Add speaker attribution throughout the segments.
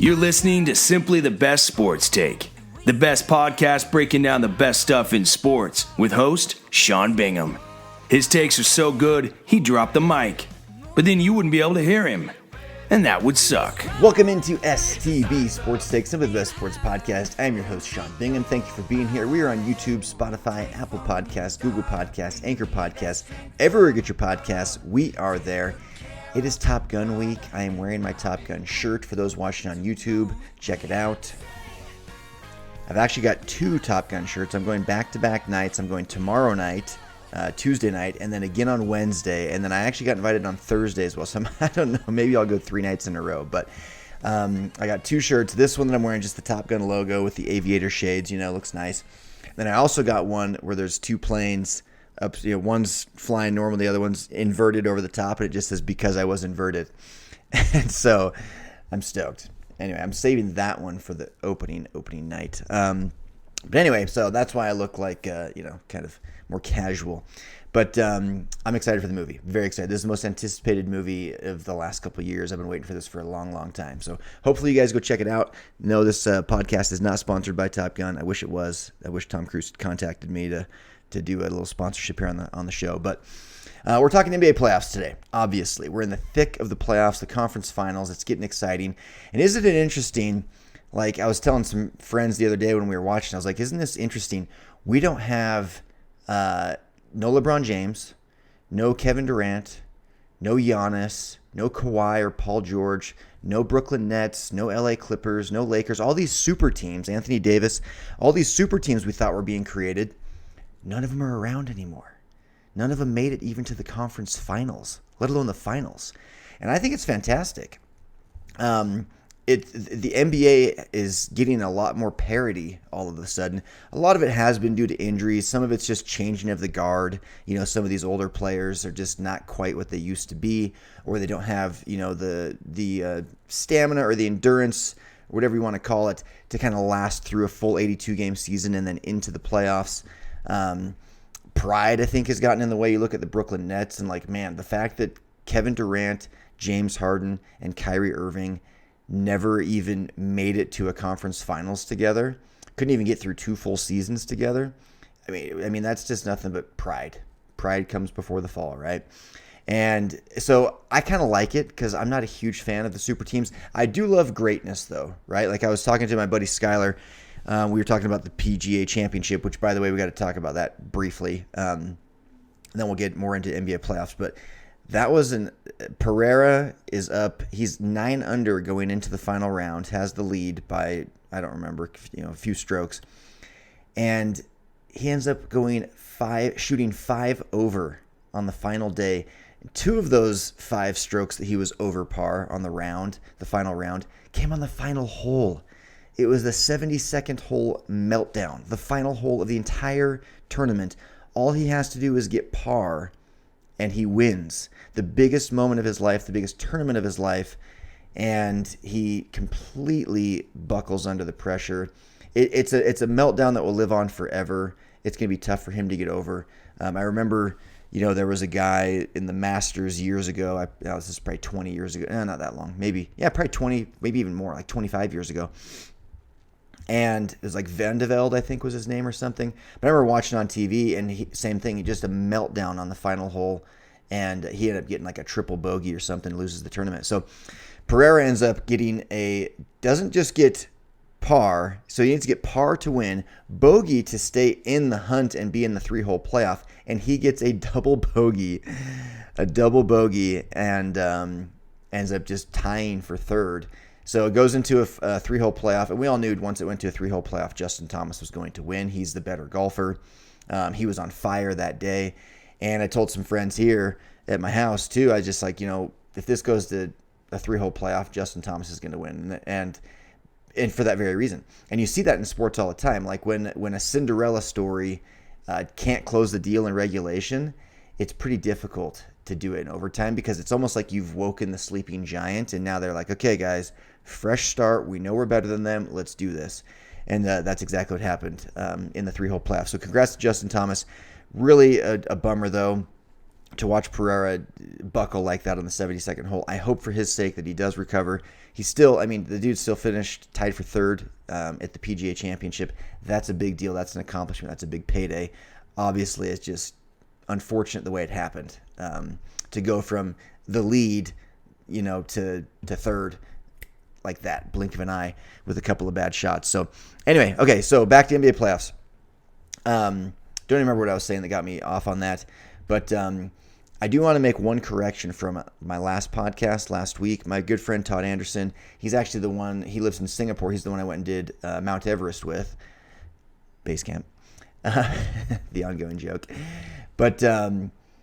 Speaker 1: You're listening to Simply the Best Sports Take, the best podcast breaking down the best stuff in sports with host Sean Bingham. His takes are so good, he dropped the mic, but then you wouldn't be able to hear him, and that would suck.
Speaker 2: Welcome into STB Sports Take, Simply the Best Sports Podcast. I'm your host, Sean Bingham. Thank you for being here. We are on YouTube, Spotify, Apple Podcasts, Google Podcasts, Anchor Podcasts. Everywhere you get your podcasts, we are there. It is Top Gun week. I am wearing my Top Gun shirt. For those watching on YouTube, check it out. I've actually got two Top Gun shirts. I'm going back-to-back nights. I'm going tomorrow night, Tuesday night, and then again on Wednesday. And then I actually got invited on Thursday as well. So I don't know. Maybe I'll go 3 nights in a row. But I got 2 shirts. This one that I'm wearing, just the Top Gun logo with the aviator shades. You know, looks nice. Then I also got one where there's 2 planes. Up, one's flying normal, the other one's inverted over the top, and it just says "because I was inverted," and so I'm stoked. Anyway, I'm saving that one for the opening night. But anyway, so that's why I look like kind of more casual. But I'm excited for the movie. Very excited. This is the most anticipated movie of the last couple of years. I've been waiting for this for a long, long time. So hopefully you guys go check it out. No, this podcast is not sponsored by Top Gun. I wish it was. I wish Tom Cruise contacted me to do a little sponsorship here on the show. But we're talking NBA playoffs today, obviously. We're in the thick of the playoffs, the conference finals. It's getting exciting. And isn't it interesting, like I was telling some friends the other day when we were watching, I was like, isn't this interesting? We don't have no LeBron James, no Kevin Durant, no Giannis, no Kawhi or Paul George, no Brooklyn Nets, no LA Clippers, no Lakers, all these super teams, Anthony Davis, all these super teams we thought were being created. None of them are around anymore. None of them made it even to the conference finals, let alone the finals. And I think it's fantastic. The NBA is getting a lot more parity all of a sudden. A lot of it has been due to injuries. Some of it's just changing of the guard. Some of these older players are just not quite what they used to be, or they don't have, the stamina or the endurance, or whatever you want to call it, to kind of last through a full 82-game season and then into the playoffs. Pride, I think, has gotten in the way. You look at the Brooklyn Nets and the fact that Kevin Durant, James Harden, and Kyrie Irving never even made it to a conference finals together, couldn't even get through 2 full seasons together. I mean that's just nothing but pride. Pride comes before the fall, right? And so I kind of like it because I'm not a huge fan of the super teams. I do love greatness, though, right? Like I was talking to my buddy Skyler. We were talking about the PGA Championship, which, by the way, we got to talk about that briefly. And then we'll get more into NBA playoffs. But that was Pereira is up. He's 9 under going into the final round, has the lead by, I don't remember, a few strokes. And he ends up shooting 5 over on the final day. 2 of those 5 strokes that he was over par on the final round, came on the final hole. It was the 72nd hole meltdown, the final hole of the entire tournament. All he has to do is get par, and he wins. The biggest moment of his life, the biggest tournament of his life, and he completely buckles under the pressure. It's a meltdown that will live on forever. It's going to be tough for him to get over. I remember, there was a guy in the Masters years ago. This is probably 20 years ago. Not that long. Probably 20, maybe even more, like 25 years ago. And it was like Van de Velde, I think was his name or something. But I remember watching on TV, and same thing. He just a meltdown on the final hole, and he ended up getting like a triple bogey or something, loses the tournament. So Pereira ends up doesn't just get par, so he needs to get par to win, bogey to stay in the hunt and be in the 3-hole playoff, and he gets a double bogey, and ends up just tying for 3rd. So it goes into a 3-hole playoff, and we all knew once it went to a 3-hole playoff, Justin Thomas was going to win. He's the better golfer. He was on fire that day, and I told some friends here at my house too. I just if this goes to a 3-hole playoff, Justin Thomas is going to win, and for that very reason. And you see that in sports all the time. Like when a Cinderella story can't close the deal in regulation, it's pretty difficult to do it in overtime because it's almost like you've woken the sleeping giant, and now they're like, okay, guys, fresh start. We know we're better than them. Let's do this. And that's exactly what happened in the 3-hole playoff. So congrats to Justin Thomas. Really a bummer, though. to watch Pereira buckle like that on the 72nd hole. I hope for his sake that he does recover. He's still, I mean, the dude still finished tied for third at the PGA Championship. That's a big deal. That's an accomplishment. That's a big payday. Obviously, it's just unfortunate the way it happened. To go from the lead, to third like that, blink of an eye with a couple of bad shots. So anyway, okay, so back to NBA playoffs. Don't remember what I was saying that got me off on that, but I do want to make one correction from my last podcast last week. My good friend Todd Anderson, he's actually the one, he lives in Singapore. He's the one I went and did Mount Everest with, base camp, the ongoing joke. But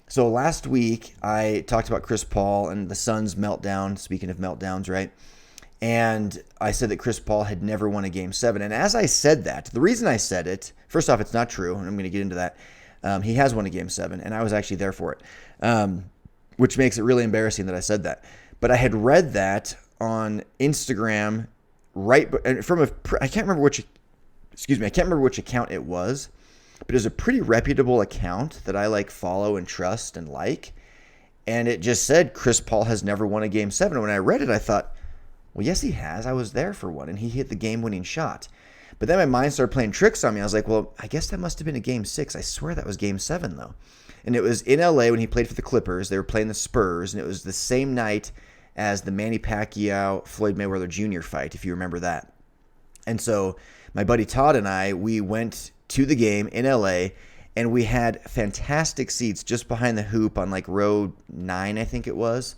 Speaker 2: so last week I talked about Chris Paul and the Suns meltdown, speaking of meltdowns, right? And I said that Chris Paul had never won a Game 7. And as I said that, the reason I said it, first off, it's not true, and I'm going to get into that. He has won a Game 7, and I was actually there for it, which makes it really embarrassing that I said that. But I had read that on Instagram from I can't remember which account it was, but it was a pretty reputable account that I follow and trust and like. And it just said Chris Paul has never won a Game 7. And when I read it, I thought, well, yes, he has. I was there for one, and he hit the game-winning shot. But then my mind started playing tricks on me. I was like, well, I guess that must have been a Game 6. I swear that was Game 7, though. And it was in L.A. when he played for the Clippers. They were playing the Spurs, and it was the same night as the Manny Pacquiao-Floyd Mayweather Jr. fight, if you remember that. And so my buddy Todd and I, we went to the game in L.A., and we had fantastic seats just behind the hoop on row 9, I think it was.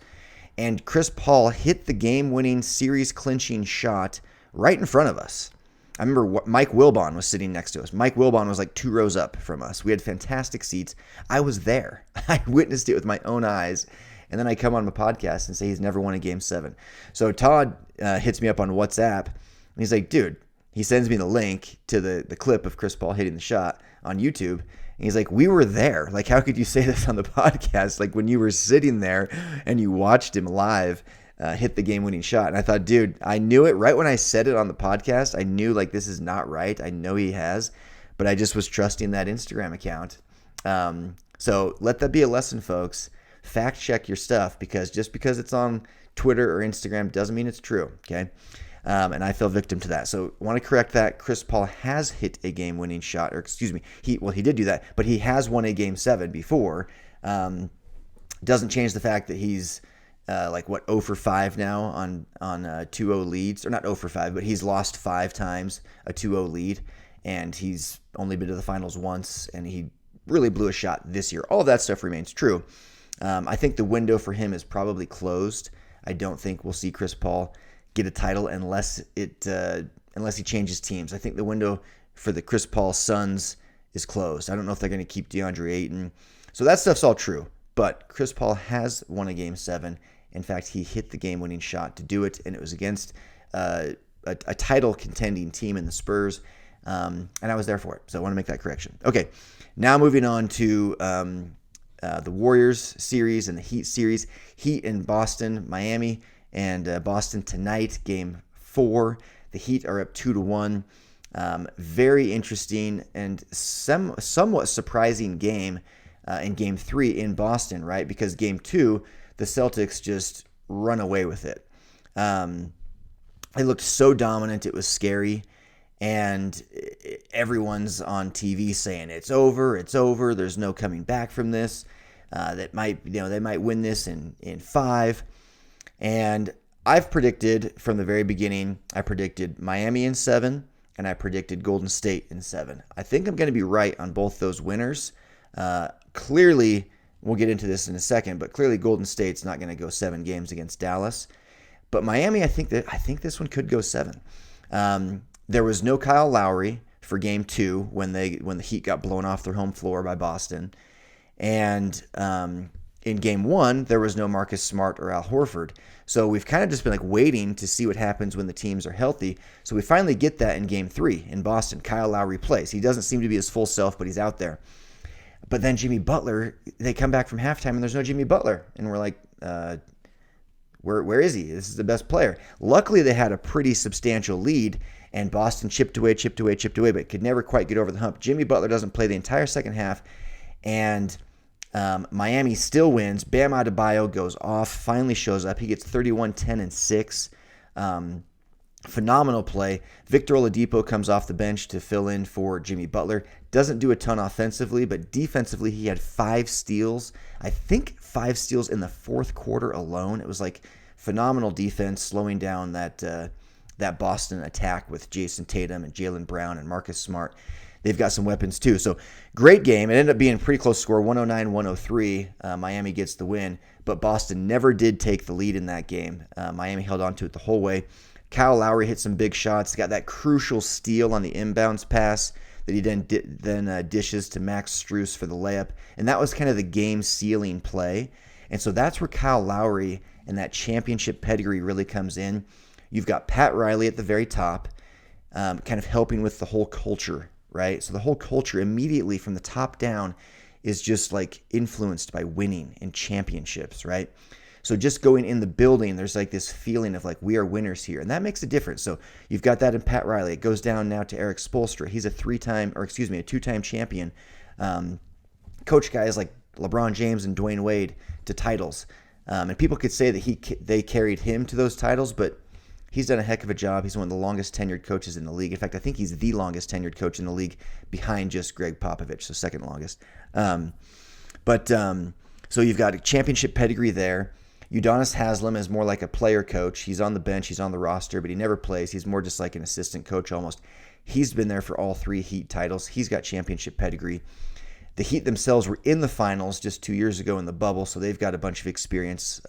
Speaker 2: And Chris Paul hit the game-winning, series-clinching shot right in front of us. I remember Mike Wilbon was sitting next to us. Mike Wilbon was 2 rows up from us. We had fantastic seats. I was there. I witnessed it with my own eyes. And then I come on my podcast and say he's never won a Game 7. So Todd hits me up on WhatsApp. And he's like, dude, he sends me the link to the clip of Chris Paul hitting the shot on YouTube. And he's like, we were there. How could you say this on the podcast? When you were sitting there and you watched him live hit the game-winning shot. And I thought, dude, I knew it right when I said it on the podcast. I knew, this is not right. I know he has. But I just was trusting that Instagram account. So let that be a lesson, folks. Fact check your stuff, because just because it's on Twitter or Instagram doesn't mean it's true, okay? And I fell victim to that. So I want to correct that. Chris Paul has hit a game-winning shot, or excuse me, he did do that, but he has won a Game 7 before. Doesn't change the fact that he's 0 for 5 now on 2-0 leads, or not 0 for 5, but he's lost 5 times a 2-0 lead, and he's only been to the finals once, and he really blew a shot this year. All of that stuff remains true. I think the window for him is probably closed. I don't think we'll see Chris Paul get a title unless he changes teams. I think the window for the Chris Paul Suns is closed. I don't know if they're going to keep DeAndre Ayton. So that stuff's all true. But Chris Paul has won a Game 7. In fact, he hit the game-winning shot to do it, and it was against a title-contending team in the Spurs, and I was there for it. So I want to make that correction. Okay, now moving on to the Warriors series and the Heat series. Heat in Boston, Miami, and Boston tonight, Game 4. The Heat are up 2-1. Very interesting and somewhat surprising game in Game 3 in Boston, right? Because Game 2, the Celtics just run away with it. It looked so dominant, it was scary. And everyone's on TV saying it's over, there's no coming back from this. They might win this in 5. And I've predicted from the very beginning, I predicted Miami in 7, and I predicted Golden State in 7. I think I'm going to be right on both those winners. Clearly, we'll get into this in a second, but clearly Golden State's not going to go 7 games against Dallas. But Miami, I think this one could go 7. There was no Kyle Lowry for Game 2 when the Heat got blown off their home floor by Boston. And in Game 1, there was no Marcus Smart or Al Horford. So we've kind of just been waiting to see what happens when the teams are healthy. So we finally get that in Game 3 in Boston. Kyle Lowry plays. He doesn't seem to be his full self, but he's out there. But then Jimmy Butler, they come back from halftime and there's no Jimmy Butler. And we're like, where is he? This is the best player. Luckily, they had a pretty substantial lead, and Boston chipped away, but could never quite get over the hump. Jimmy Butler doesn't play the entire second half, and Miami still wins. Bam Adebayo goes off, finally shows up. He gets 31, 10, and 6. Phenomenal play. Victor Oladipo comes off the bench to fill in for Jimmy Butler. Doesn't do a ton offensively, but defensively he had 5 steals. I think 5 steals in the fourth quarter alone. It was like phenomenal defense, slowing down that Boston attack with Jason Tatum and Jaylen Brown and Marcus Smart. They've got some weapons too. So great game. It ended up being a pretty close score, 109-103. Miami gets the win, but Boston never did take the lead in that game. Miami held on to it the whole way. Kyle Lowry hit some big shots. Got that crucial steal on the inbounds pass that he then dishes to Max Strus for the layup. And that was kind of the game-sealing play. And so that's where Kyle Lowry and that championship pedigree really comes in. You've got Pat Riley at the very top, kind of helping with the whole culture, right? So the whole culture immediately from the top down is just like influenced by winning and championships, right? So just going in the building, there's like this feeling of like, we are winners here. And that makes a difference. So you've got that in Pat Riley. It goes down now to Eric Spoelstra. He's a 2-time champion. Coach guys like LeBron James and Dwayne Wade to titles. And people could say that they carried him to those titles, but he's done a heck of a job. He's one of the longest tenured coaches in the league. In fact, I think he's the longest tenured coach in the league behind just Greg Popovich, so second longest. So you've got a championship pedigree there. Udonis Haslem is more like a player coach. He's on the bench, he's on the roster, but he never plays. He's more just like an assistant coach almost. He's been there for all 3 Heat titles. He's got championship pedigree. The Heat themselves were in the finals just 2 years ago in the bubble, so they've got a bunch of experience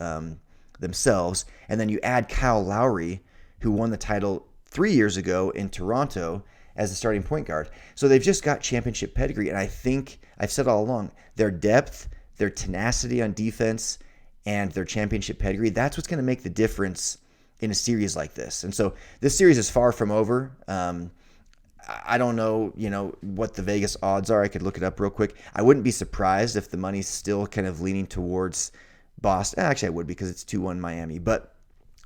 Speaker 2: themselves. And then you add Kyle Lowry, who won the title 3 years ago in Toronto as the starting point guard. So they've just got championship pedigree. And I think, I've said all along, their depth, their tenacity on defense, and their championship pedigree, that's what's going to make the difference in a series like this. And so this series is far from over. I don't know, what the Vegas odds are. I could look it up real quick. I wouldn't be surprised if the money's still kind of leaning towards Boston. Actually, I would, because it's 2-1 Miami. But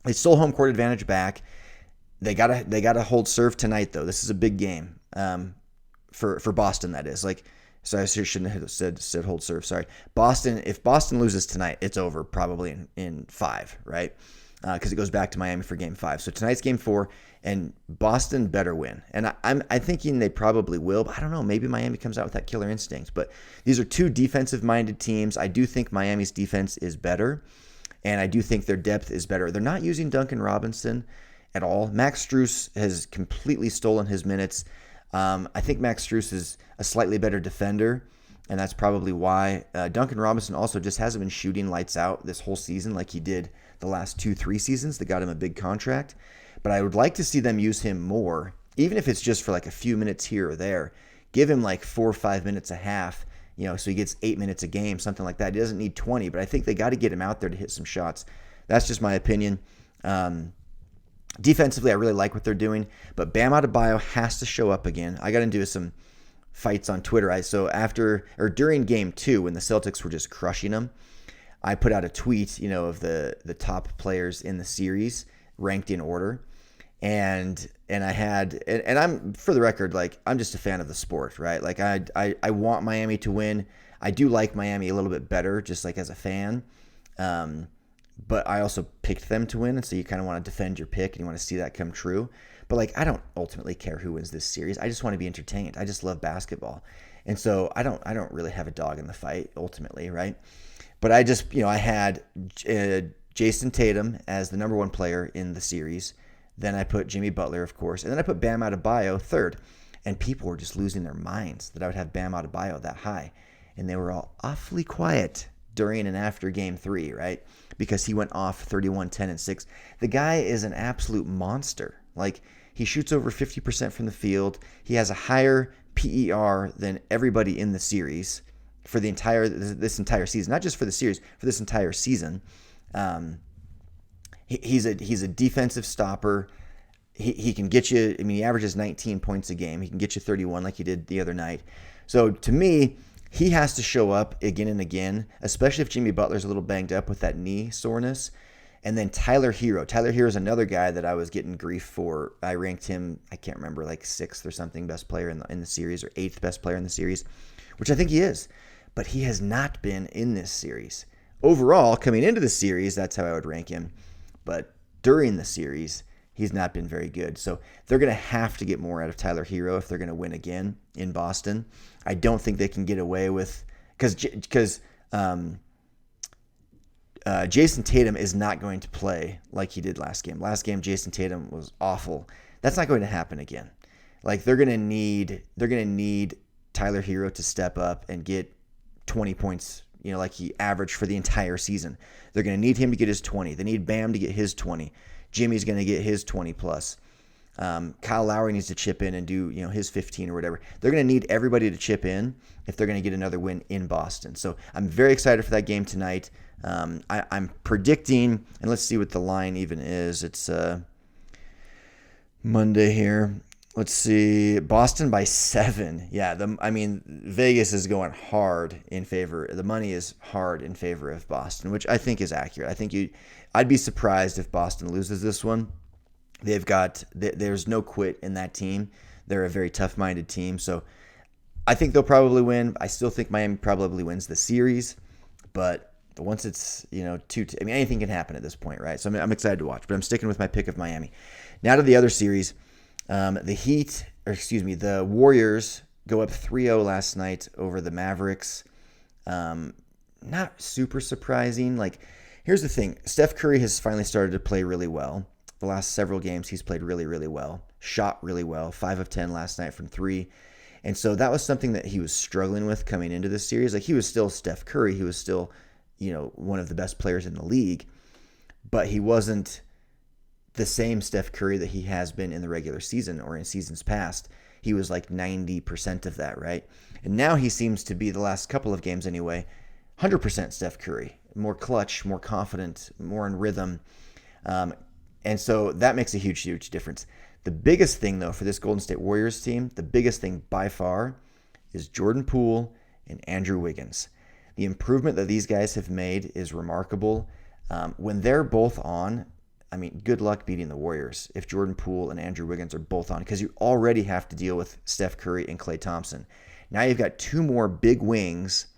Speaker 2: they stole home court advantage back. They gotta hold serve tonight, though. This is a big game for Boston. That is So I shouldn't have said hold serve. Sorry. Boston. If Boston loses tonight, it's over probably in 5, right? Because it goes back to Miami for Game 5. So tonight's Game 4, and Boston better win. And I'm thinking they probably will, but I don't know. Maybe Miami comes out with that killer instinct. But these are 2 defensive-minded teams. I do think Miami's defense is better, and I do think their depth is better. They're not using Duncan Robinson at all. Max Strus has completely stolen his minutes. I think Max Strus is a slightly better defender, and that's probably why. Duncan Robinson also just hasn't been shooting lights out this whole season like he did the last 2-3 seasons that got him a big contract. But I would like to see them use him more, even if it's just for like a few minutes here or there. Give him like 4 or 5 minutes a half, so he gets 8 minutes a game, something like that. He doesn't need 20, but I think they got to get him out there to hit some shots. That's just my opinion. Defensively, I really like what they're doing, but Bam Adebayo has to show up again. I got into some fights on Twitter. During Game 2, when the Celtics were just crushing them, I put out a tweet, of the top players in the series ranked in order, and I'm, for the record, like, I'm just a fan of the sport, right? Like I want Miami to win. I do like Miami a little bit better, just like as a fan. But I also picked them to win, and so you kind of want to defend your pick, and you want to see that come true. But like, I don't ultimately care who wins this series. I just want to be entertained. I just love basketball, and so I don't really have a dog in the fight ultimately, right? But I just, I had Jason Tatum as the number 1 player in the series. Then I put Jimmy Butler, of course, and then I put Bam Adebayo third. And people were just losing their minds that I would have Bam Adebayo that high, and they were all awfully quiet during and after Game 3, right? Because he went off 31, 10, and 6. The guy is an absolute monster. Like, he shoots over 50% from the field. He has a higher PER than everybody in the series for this entire season. Not just for the series, for this entire season. He's a defensive stopper. He can get you, he averages 19 points a game. He can get you 31 like he did the other night. So to me, he has to show up again and again, especially if Jimmy Butler's a little banged up with that knee soreness. And then Tyler Hero. Tyler Hero is another guy that I was getting grief for. I ranked him, I can't remember, like 6th or something, best player in the series, or 8th best player in the series, which I think he is. but he has not been in this series. Overall, coming into the series, that's how I would rank him. But during the series, he's not been very good. So they're going to have to get more out of Tyler Hero if they're going to win again in Boston. I don't think they can get away with, because Jason Tatum is not going to play like he did last game. Last game, Jason Tatum was awful. That's not going to happen again. Like they're going to need Tyler Hero to step up and get 20 points, like he averaged for the entire season. They're going to need him to get his 20. They need Bam to get his 20. Jimmy's going to get his 20 plus. Kyle Lowry needs to chip in and do, his 15 or whatever. They're going to need everybody to chip in if they're going to get another win in Boston. So I'm very excited for that game tonight. I'm predicting, and let's see what the line even is. It's Monday here. Let's see, Boston by 7. Yeah, Vegas is going hard in favor. The money is hard in favor of Boston, which I think is accurate. I'd be surprised if Boston loses this one. There's no quit in that team. They're a very tough-minded team, so I think they'll probably win. I still think Miami probably wins the series, but once it's anything can happen at this point, right? So I'm excited to watch, but I'm sticking with my pick of Miami. Now to the other series. The Warriors go up 3-0 last night over the Mavericks. Not super surprising. Here's the thing. Steph Curry has finally started to play really well. The last several games, he's played really, really well. Shot really well. 5 of 10 last night from 3. And so that was something that he was struggling with coming into this series. He was still Steph Curry. He was still, one of the best players in the league. But he wasn't the same Steph Curry that he has been in the regular season or in seasons past. He was 90% of that, right? And now he seems to be, the last couple of games anyway, 100% Steph Curry. More clutch, more confident, more in rhythm. And so that makes a huge, huge difference. The biggest thing, though, for this Golden State Warriors team, the biggest thing by far is Jordan Poole and Andrew Wiggins. The improvement that these guys have made is remarkable. When they're both on, good luck beating the Warriors if Jordan Poole and Andrew Wiggins are both on, because you already have to deal with Steph Curry and Klay Thompson. Now you've got 2 more big wings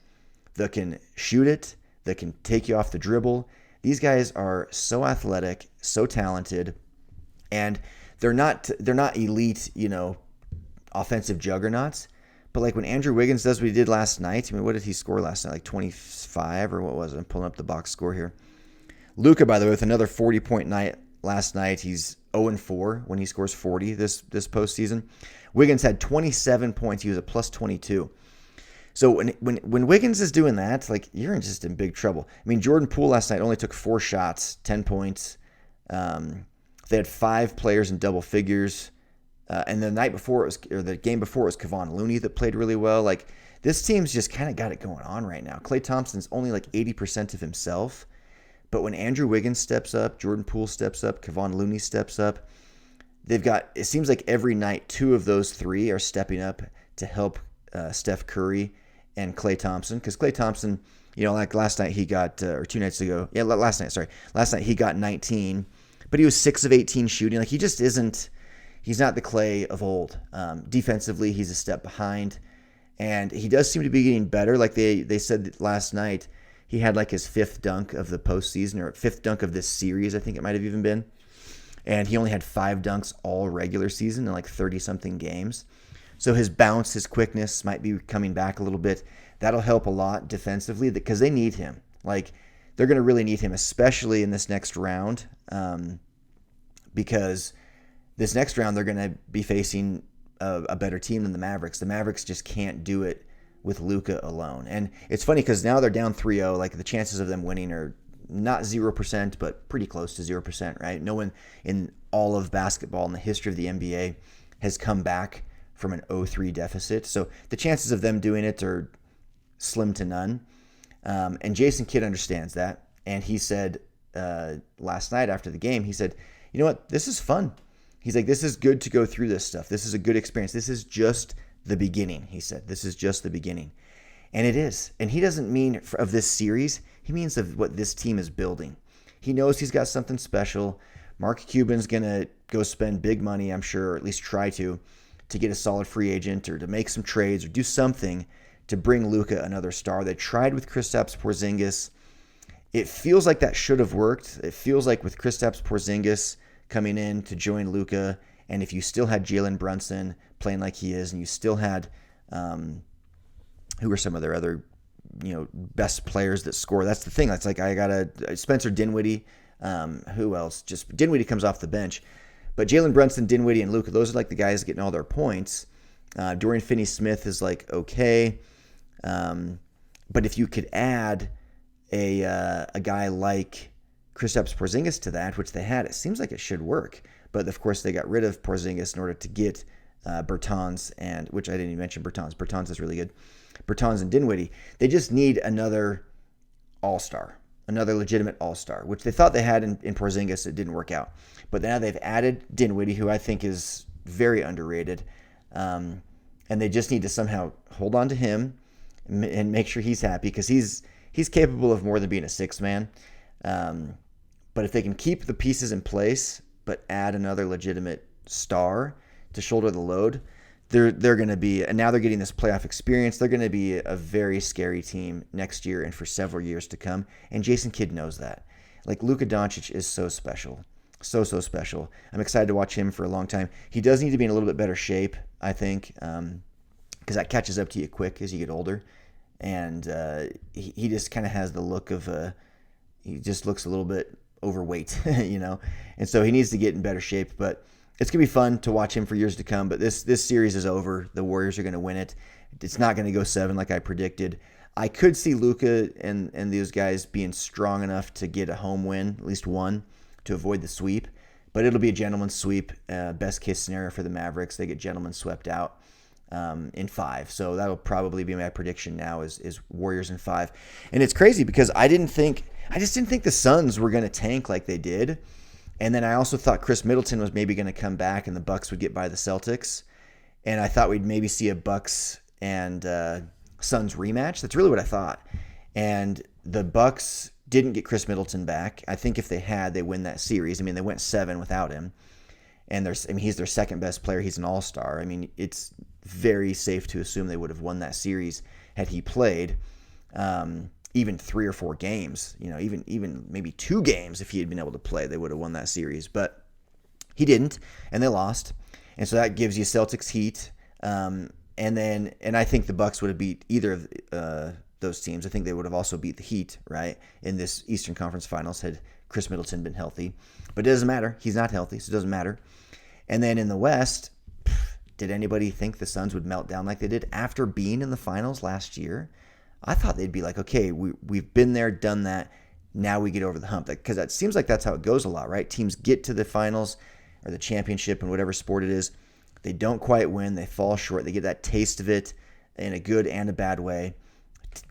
Speaker 2: that can shoot it, that can take you off the dribble. These guys are so athletic, so talented, and they're not elite, offensive juggernauts. But when Andrew Wiggins does what he did last night, what did he score last night? 25 or what was it? I'm pulling up the box score here. Luka, by the way, with another 40-point night last night. He's 0-4 when he scores 40 this postseason. Wiggins had 27 points. He was a plus 22. So when Wiggins is doing that, you're just in big trouble. Jordan Poole last night only took 4 shots, 10 points. They had 5 players in double figures. And the game before it was Kevon Looney that played really well. This team's just kind of got it going on right now. Klay Thompson's only 80% of himself. But when Andrew Wiggins steps up, Jordan Poole steps up, Kevon Looney steps up, it seems like every night 2 of those 3 are stepping up to help Steph Curry and Klay Thompson. Because Klay Thompson, last night he got, or 2 nights ago, last night he got 19, but he was 6 of 18 shooting. He just isn't, he's not the Klay of old. Defensively, he's a step behind, and he does seem to be getting better. They said last night, he had his 5th dunk of the postseason, or 5th dunk of this series, I think it might have even been. And he only had 5 dunks all regular season in 30-something games. So his bounce, his quickness might be coming back a little bit. That'll help a lot defensively because they need him. They're going to really need him, especially in this next round, because this next round they're going to be facing a better team than the Mavericks. The Mavericks just can't do it with Luka alone. And it's funny because now they're down 3-0. The chances of them winning are not 0%, but pretty close to 0%, right? No one in all of basketball in the history of the NBA has come back from an 0-3 deficit. So the chances of them doing it are slim to none. And Jason Kidd understands that. And he said last night after the game, he said, you know what? This is fun. He's this is good to go through this stuff. This is a good experience. This is just the beginning, he said. This is just the beginning. And it is. And he doesn't mean of this series. He means of what this team is building. He knows he's got something special. Mark Cuban's going to go spend big money, I'm sure, or at least try to get a solid free agent or to make some trades or do something to bring Luka another star. They tried with Kristaps Porzingis. It feels like that should have worked. It feels like with Kristaps Porzingis coming in to join Luka, and if you still had Jalen Brunson playing like he is, and you still had who are some of their other best players that score. That's the thing. That's like I got a Spencer Dinwiddie. Who else? Just Dinwiddie comes off the bench. But Jalen Brunson, Dinwiddie, and Luka, those are like the guys getting all their points. Dorian Finney-Smith is like okay. But if you could add a guy like Kristaps Porzingis to that, which they had, it seems like it should work. But of course, they got rid of Porzingis in order to get Bertans, and which I didn't even mention Bertans. Bertans is really good. Bertans and Dinwiddie. They just need another all-star, another legitimate all-star, which they thought they had in Porzingis. It didn't work out. But now they've added Dinwiddie, who I think is very underrated. And they just need to somehow hold on to him and make sure he's happy, because he's capable of more than being a sixth man. But if they can keep the pieces in place but add another legitimate star to shoulder the load, they're going to be, and now they're getting this playoff experience, they're going to be a very scary team next year and for several years to come. And Jason Kidd knows that. Like, Luka Doncic is so special. So special. I'm excited to watch him for a long time. He does need to be in a little bit better shape, I think, because that catches up to you quick as you get older. And he just kind of has the look of he just looks a little bit overweight, and so he needs to get in better shape. But it's going to be fun to watch him for years to come. But this series is over. The Warriors are going to win it. It's not going to go 7 like I predicted. I could see Luka and those guys being strong enough to get a home win, at least one, to avoid the sweep. But it'll be a gentleman's sweep. Best case scenario for the Mavericks, they get gentlemen swept out in 5. So that'll probably be my prediction now is Warriors in 5. And it's crazy because I just didn't think the Suns were going to tank like they did. And then I also thought Chris Middleton was maybe going to come back and the Bucks would get by the Celtics. And I thought we'd maybe see a Bucks and Suns rematch. That's really what I thought. And the Bucks didn't get Chris Middleton back. I think if they had, they win that series. I mean, they went 7 without him. And he's their second best player. He's an all-star. I mean, it's very safe to assume they would have won that series had he played even 3 or 4 games. Even maybe 2 games if he had been able to play, they would have won that series. But he didn't, and they lost. And so that gives you Celtics Heat. And I think the Bucks would have beat either of those teams. I think they would have also beat the Heat, right, in this Eastern Conference Finals had Chris Middleton been healthy. But it doesn't matter. He's not healthy, so it doesn't matter. And then in the West, did anybody think the Suns would melt down like they did after being in the finals last year? I thought they'd be like, okay, we've been there, done that. Now we get over the hump. Because it seems like that's how it goes a lot, right? Teams get to the finals or the championship in whatever sport it is. They don't quite win. They fall short. They get that taste of it in a good and a bad way.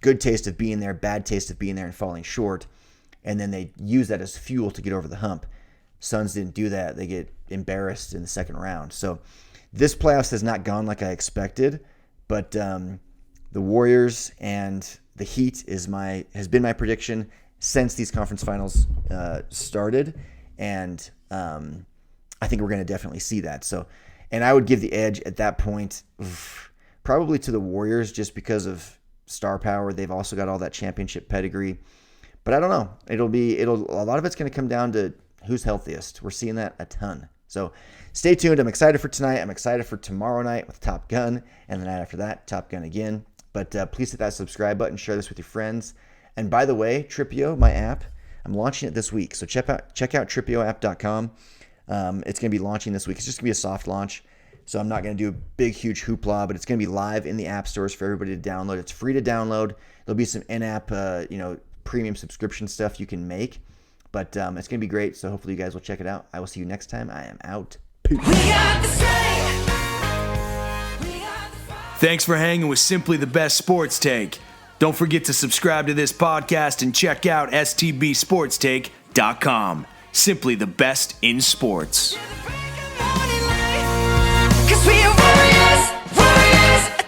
Speaker 2: Good taste of being there, bad taste of being there and falling short. And then they use that as fuel to get over the hump. Suns didn't do that. They get embarrassed in the second round. So this playoffs has not gone like I expected, but the Warriors and the Heat has been my prediction since these conference finals started, and I think we're going to definitely see that. So, and I would give the edge at that point probably to the Warriors just because of star power. They've also got all that championship pedigree, but I don't know. A lot of it's going to come down to who's healthiest. We're seeing that a ton. So stay tuned. I'm excited for tonight. I'm excited for tomorrow night with Top Gun, and the night after that, Top Gun again. But please hit that subscribe button, share this with your friends. And by the way, Tripio, my app, I'm launching it this week. So check out tripioapp.com. It's going to be launching this week. It's just going to be a soft launch. So I'm not going to do a big, huge hoopla, but it's going to be live in the app stores for everybody to download. It's free to download. There'll be some in-app, premium subscription stuff you can make. But it's going to be great, so hopefully you guys will check it out. I will see you next time. I am out. Peace.
Speaker 1: Thanks for hanging with Simply the Best Sports Take. Don't forget to subscribe to this podcast and check out STBSportsTake.com. Simply the best in sports.
Speaker 3: 'Cause we are warriors, warriors.